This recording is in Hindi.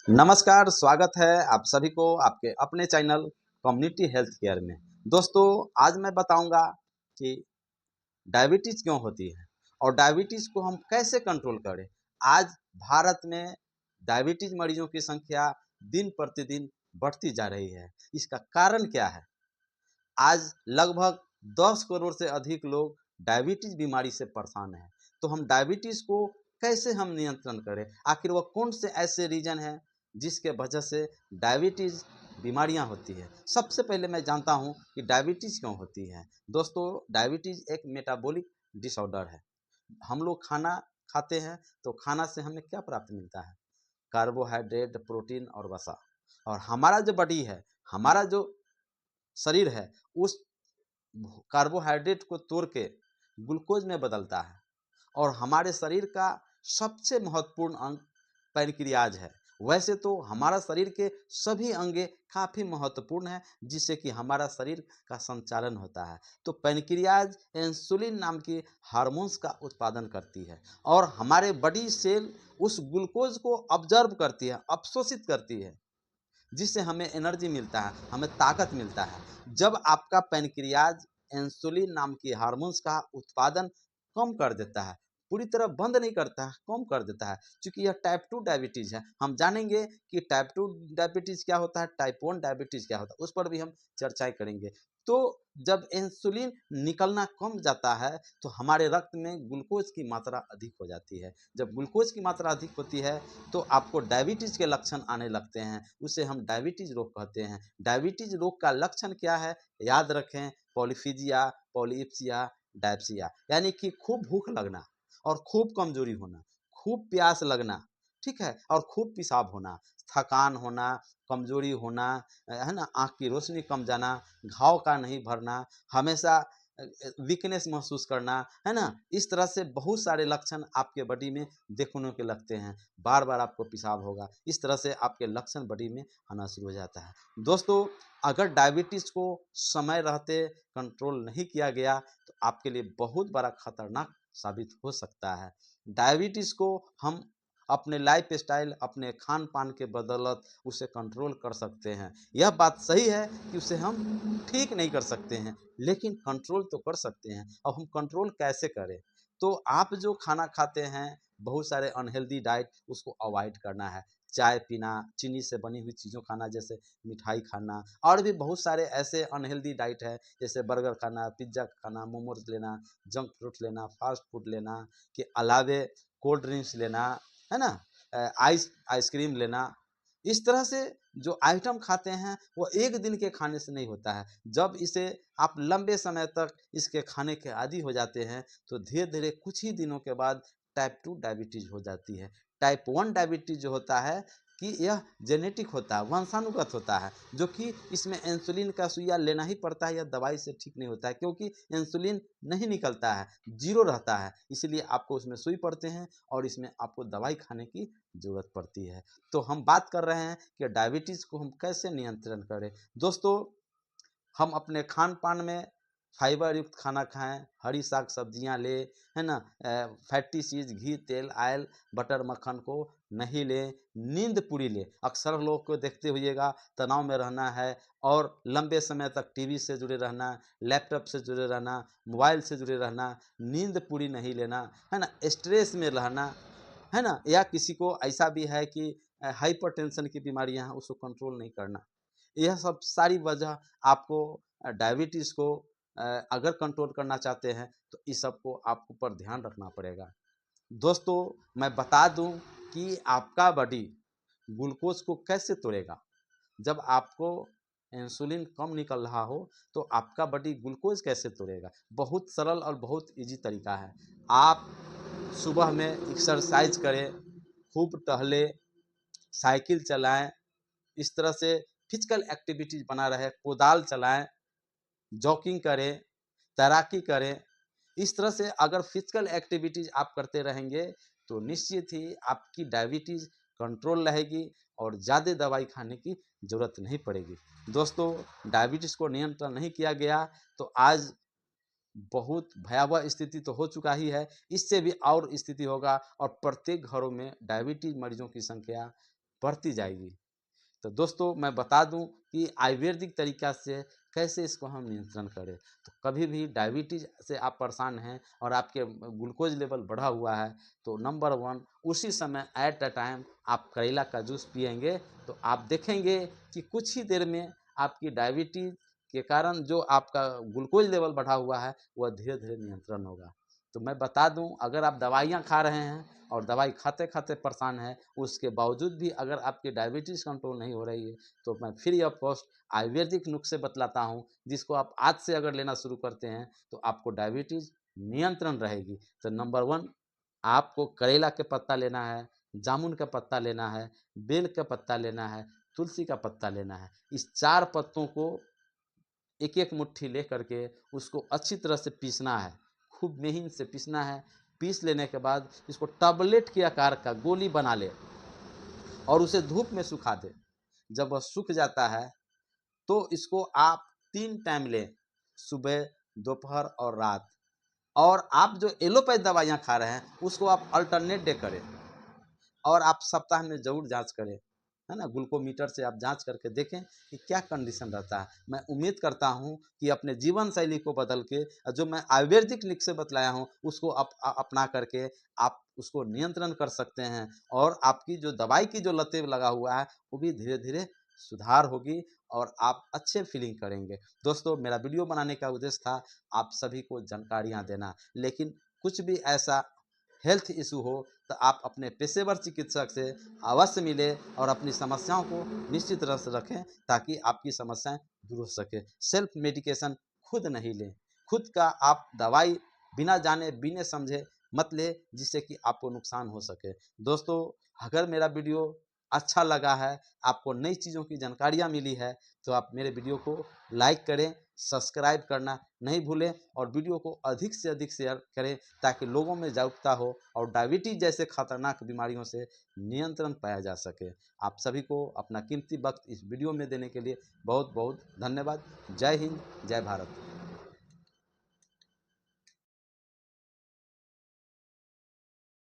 नमस्कार, स्वागत है आप सभी को आपके अपने चैनल कम्युनिटी हेल्थ केयर में। दोस्तों, आज मैं बताऊंगा कि डायबिटीज़ क्यों होती है और डायबिटीज़ को हम कैसे कंट्रोल करें। आज भारत में डायबिटीज़ मरीजों की संख्या दिन प्रतिदिन बढ़ती जा रही है। इसका कारण क्या है? आज लगभग 10 करोड़ से अधिक लोग डायबिटीज़ बीमारी से परेशान हैं। तो हम डायबिटीज़ को कैसे हम नियंत्रण करें? आखिर वो कौन से ऐसे रीज़न हैं जिसके वजह से डायबिटीज़ बीमारियाँ होती हैं? सबसे पहले मैं जानता हूँ कि डायबिटीज़ क्यों होती है। दोस्तों, डायबिटीज़ एक मेटाबॉलिक डिसऑर्डर है। हम लोग खाना खाते हैं तो खाना से हमें क्या प्राप्त मिलता है? कार्बोहाइड्रेट, प्रोटीन और वसा। और हमारा जो बॉडी है, हमारा जो शरीर है, उस कार्बोहाइड्रेट को तोड़ के ग्लूकोज में बदलता है। और हमारे शरीर का सबसे महत्वपूर्ण अंग पैनक्रियाज है। वैसे तो हमारा शरीर के सभी अंगे काफ़ी महत्वपूर्ण है जिससे कि हमारा शरीर का संचालन होता है। तो पैनक्रियाज इंसुलिन नाम की हार्मोन्स का उत्पादन करती है और हमारे बॉडी सेल उस ग्लूकोज को ऑब्जर्व करती है, अवशोषित करती है, जिससे हमें एनर्जी मिलता है, हमें ताकत मिलता है। जब आपका पैनक्रियाज इंसुलिन नाम की हार्मोन्स का उत्पादन कम कर देता है, पूरी तरह बंद नहीं करता है, कम कर देता है। चूँकि यह टाइप 2 डायबिटीज़ है, हम जानेंगे कि टाइप 2 डायबिटीज़ क्या होता है, टाइप 1 डायबिटीज़ क्या होता है, उस पर भी हम चर्चाएँ करेंगे। तो जब इंसुलिन निकलना कम जाता है, तो हमारे रक्त में ग्लूकोज़ की मात्रा अधिक हो जाती है। जब ग्लूकोज़ की मात्रा अधिक होती है, तो आपको डायबिटीज़ के लक्षण आने लगते हैं, उसे हम डायबिटीज़ रोग कहते हैं। डायबिटीज़ रोग का लक्षण क्या है? याद रखें, पॉलीफीजिया, पॉलीप्सिया, डायप्सिया, यानी कि खूब भूख लगना और खूब कमज़ोरी होना, खूब प्यास लगना, ठीक है? और खूब पेशाब होना, थकान होना, कमज़ोरी होना, है ना? आँख की रोशनी कम जाना, घाव का नहीं भरना, हमेशा वीकनेस महसूस करना, है ना? इस तरह से बहुत सारे लक्षण आपके बॉडी में देखने को लगते हैं। बार-बार आपको पेशाब होगा, इस तरह से आपके लक्षण बॉडी में आना शुरू हो जाता है। दोस्तों, अगर डायबिटीज़ को समय रहते कंट्रोल नहीं किया गया, तो आपके लिए बहुत बड़ा खतरनाक साबित हो सकता है। डायबिटीज़ को हम अपने लाइफ़स्टाइल, अपने खान-पान के बदौलत उसे कंट्रोल कर सकते हैं। यह बात सही है कि उसे हम ठीक नहीं कर सकते हैं, लेकिन कंट्रोल तो कर सकते हैं। अब हम कंट्रोल कैसे करें? तो आप जो खाना खाते हैं, बहुत सारे अनहेल्दी डाइट, उसको अवॉइड करना है। चाय पीना, चीनी से बनी हुई चीज़ों खाना, जैसे मिठाई खाना, और भी बहुत सारे ऐसे अनहेल्दी डाइट है, जैसे बर्गर खाना, पिज़्ज़ा खाना, मोमोज़ लेना, जंक फ्रूट लेना, फास्ट फूड लेना के अलावे कोल्ड ड्रिंक्स लेना, है ना? आइसक्रीम लेना। इस तरह से जो आइटम खाते हैं, वो एक दिन के खाने से नहीं होता है। जब इसे आप लंबे समय तक इसके खाने के आदी हो जाते हैं, तो धीरे-धीरे कुछ ही दिनों के बाद टाइप 2 डायबिटीज़ हो जाती है। टाइप 1 डायबिटीज़ जो होता है कि यह जेनेटिक होता है, वंशानुगत होता है, जो कि इसमें इंसुलिन का सुइया लेना ही पड़ता है, या दवाई से ठीक नहीं होता है, क्योंकि इंसुलिन नहीं निकलता है, ज़ीरो रहता है। इसीलिए आपको उसमें सुई पड़ते हैं और इसमें आपको दवाई खाने की ज़रूरत पड़ती है। तो हम बात कर रहे हैं कि डायबिटीज़ को हम कैसे नियंत्रण करें। दोस्तों, हम अपने खान-पान में फाइबर युक्त खाना खाएँ, हरी साग-सब्जियाँ लें, है ना? फैटी चीज़, घी, तेल, ऑयल, बटर, मक्खन को नहीं लें। नींद पूरी लें। अक्सर लोग को देखते होइएगा, तनाव में रहना है और लंबे समय तक टीवी से जुड़े रहना, लैपटॉप से जुड़े रहना, मोबाइल से जुड़े रहना, नींद पूरी नहीं लेना, है ना? स्ट्रेस में रहना, है ना? या किसी को ऐसा भी है कि हाइपरटेंशन की बीमारियाँ हैं, उसको कंट्रोल नहीं करना। यह सब सारी वजह आपको डायबिटीज़ को अगर कंट्रोल करना चाहते हैं, तो इस सब को आपको ऊपर ध्यान रखना पड़ेगा। दोस्तों, मैं बता दूं कि आपका बॉडी ग्लूकोज को कैसे तोड़ेगा। जब आपको इंसुलिन कम निकल रहा हो, तो आपका बॉडी ग्लूकोज कैसे तोड़ेगा। बहुत सरल और बहुत इजी तरीका है। आप सुबह में एक्सरसाइज करें, खूब टहलें, साइकिल चलाएं, इस तरह से फिजिकल एक्टिविटीज़ बना रहे, कोदाल चलाएं, जॉगिंग करें, तैराकी करें। इस तरह से अगर फिजिकल एक्टिविटीज़ आप करते रहेंगे, तो निश्चित ही आपकी डायबिटीज़ कंट्रोल रहेगी और ज़्यादा दवाई खाने की ज़रूरत नहीं पड़ेगी। दोस्तों, डायबिटीज़ को नियंत्रण नहीं किया गया, तो आज बहुत भयावह स्थिति तो हो चुका ही है, इससे भी और स्थिति होगा और प्रत्येक घरों में डायबिटीज़ मरीजों की संख्या बढ़ती जाएगी। तो दोस्तों मैं बता दूं कि आयुर्वेदिक तरीक़ा से कैसे इसको हम नियंत्रण करें। तो कभी भी डायबिटीज़ से आप परेशान हैं और आपके ग्लूकोज लेवल बढ़ा हुआ है, तो नंबर 1 उसी समय एट अ टाइम आप करेला का जूस पिएंगे, तो आप देखेंगे कि कुछ ही देर में आपकी डायबिटीज़ के कारण जो आपका ग्लूकोज लेवल बढ़ा हुआ है वह धीरे-धीरे नियंत्रण होगा। तो मैं बता दूं, अगर आप दवाइयाँ खा रहे हैं और दवाई खाते-खाते परेशान हैं, उसके बावजूद भी अगर आपकी डायबिटीज़ कंट्रोल नहीं हो रही है, तो मैं फ्री ऑफ कॉस्ट आयुर्वेदिक नुस्खे बतलाता हूँ, जिसको आप आज से अगर लेना शुरू करते हैं, तो आपको डायबिटीज़ नियंत्रण रहेगी। तो नंबर 1 आपको करेला के पत्ता लेना है, जामुन का पत्ता लेना है, बेल का पत्ता लेना है, तुलसी का पत्ता लेना है। इस 4 पत्तों को एक-एक मुट्ठी ले करके उसको अच्छी तरह से पीसना है, खूब महीन से पीसना है। पीस लेने के बाद इसको टबलेट के आकार का गोली बना लें और उसे धूप में सुखा दें। जब वह सूख जाता है, तो इसको आप 3 टाइम लें, सुबह, दोपहर और रात। और आप जो एलोपैथ दवाइयाँ खा रहे हैं, उसको आप अल्टरनेट डे करें और आप सप्ताह में ज़रूर जाँच करें, है ना? ग्लूकोमीटर से आप जाँच करके देखें कि क्या कंडीशन रहता है। मैं उम्मीद करता हूँ कि अपने जीवन शैली को बदल के जो मैं आयुर्वेदिक नुस्खे बतलाया हूँ, उसको अपना करके आप उसको नियंत्रण कर सकते हैं और आपकी जो दवाई की जो लतें लगा हुआ है, वो भी धीरे-धीरे सुधार होगी और आप अच्छे फीलिंग करेंगे। दोस्तों, मेरा वीडियो बनाने का उद्देश्य था आप सभी को जानकारियाँ देना, लेकिन कुछ भी ऐसा हेल्थ इशू हो तो आप अपने पेशेवर चिकित्सक से अवश्य मिलें और अपनी समस्याओं को निश्चित तरह से रखें, ताकि आपकी समस्याएं दूर हो सके। सेल्फ मेडिकेशन खुद नहीं लें, खुद का आप दवाई बिना जाने बिना समझे मत लें, जिससे कि आपको नुकसान हो सके। दोस्तों, अगर मेरा वीडियो अच्छा लगा है, आपको नई चीज़ों की जानकारियाँ मिली है, तो आप मेरे वीडियो को लाइक करें, सब्सक्राइब करना नहीं भूलें और वीडियो को अधिक से अधिक शेयर करें, ताकि लोगों में जागरूकता हो और डायबिटीज़ जैसे खतरनाक बीमारियों से नियंत्रण पाया जा सके। आप सभी को अपना कीमती वक्त इस वीडियो में देने के लिए बहुत बहुत धन्यवाद। जय हिंद, जय भारत।